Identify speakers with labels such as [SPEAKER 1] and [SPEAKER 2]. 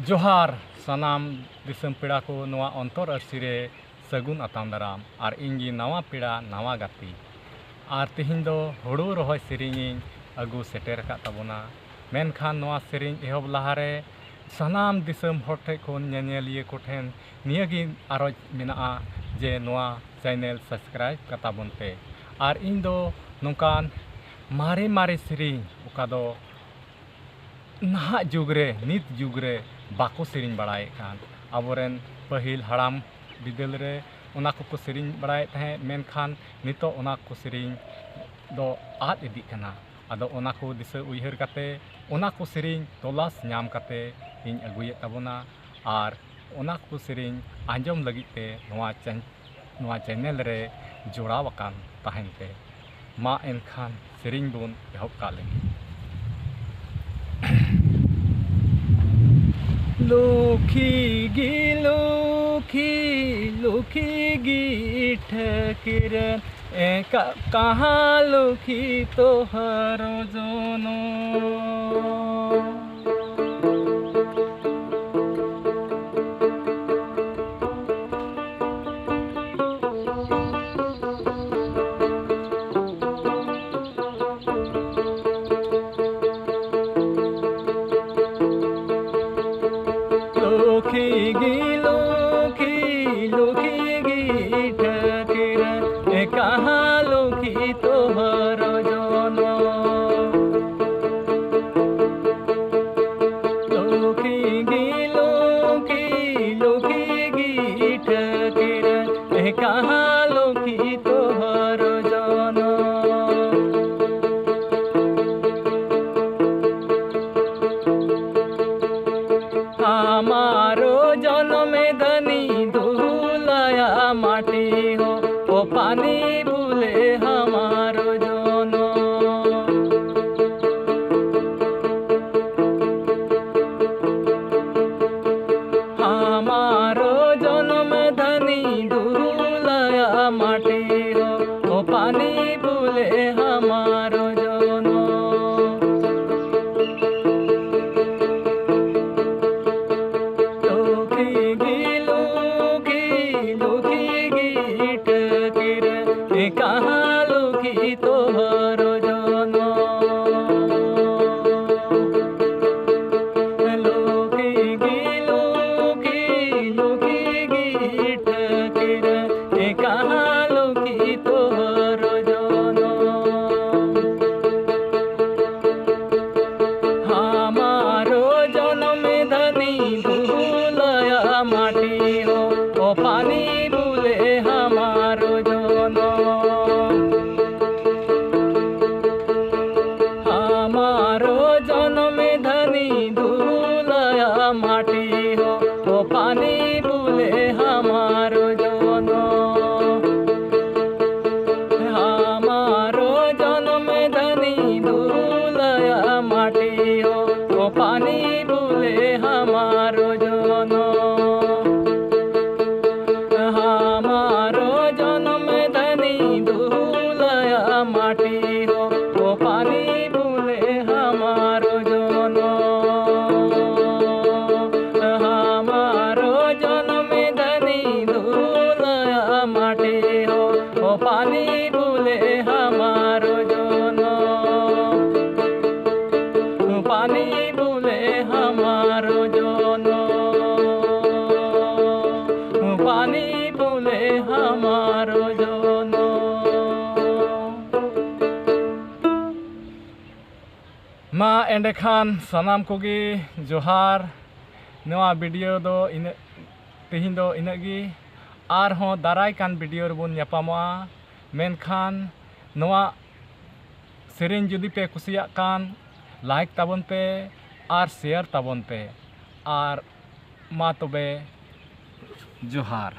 [SPEAKER 1] जोहार सानाम दिसम पेड़ा को नवा अंतर अर्सीरे सगुन आताम दाराम और इंगी नवा पेड़ा नवा गाती और तिहिन दो हुड़ू रहोय सेरिंग अगू सेटेर का तबोना मेनखान नवा सेरिंग एहब लहारे सानाम दिसम हर ठे खोन नेनेलिए को ठेन नियागी आरोज मेना जे नवा चैनल सब्सक्राइब का ताबोनते और इन दो नोकान मारे मारे सेरिंग उका दो नहा जुगरे नित जुगरे बाको सेरिंग बड़ाए कान अबोरेन पहिल हड़ाम बिदल रे उना को सेरिंग बड़ाए तहे मेनखान नितो उना को सेरिंग दो आद इदी कना आदो उना को दिसे उयहर काते उना को सेरिंग तलाश नाम काते इन अगुये ताबोना और उना को सेरिंग आंजम लगिते नवा चैनल रे जोड़ावकान ताहेनते मा एनखान सेरिंग बोन एहब का लगी लुखी गी ठकिरन कहाँ लुखी तोहर जोनो लुखी गी ठकिरन कहाँ लुखी तोहर जोनो लुखी गी ठकिरन कहाँ लुखी तोहर जोनो हमारो जनमे धनी धुलाया माटी हो ओ पानी बुले हमारो जनो हमारो जनमे धनी धुलाया माटी हो ओ पानी बुले हमारो जनो कहाँ लुखी तोहर जोनो लुखी गी ठकिरन कहाँ लुखी तोहर जोनो हमारो जनम धनी धुलाया माटी हो ओ पानी बुले हमारो जोनो हमारो जनम धनी धुलाया माटी हो ओ पानी बुले हमारो जोनो हमारो जनम धनी धुलाया माटी हो ओ पानी बुले हमारो जोनो हमारो जनम धनी धुलाया माटी हो ओ पानी बुले हमारो जोनो हमारो जनम धनी धुलाया माटी हो ओ पानी बुले हमारो जोनो पानी बुले हमारो जोनो पानी बुले हमारो जोनो मा एंडेखान सानाम कोगी जोहार नवा वीडियो दो इन तिहिन दो इनगी आर हो दाराय कान वीडियो रबुन न्यापामोआ मेनखान नवा सेरिंग जुदी पे कुसिया कान लाइक ताबन पे और शेयर ताबन पे और मा तबे जोहार।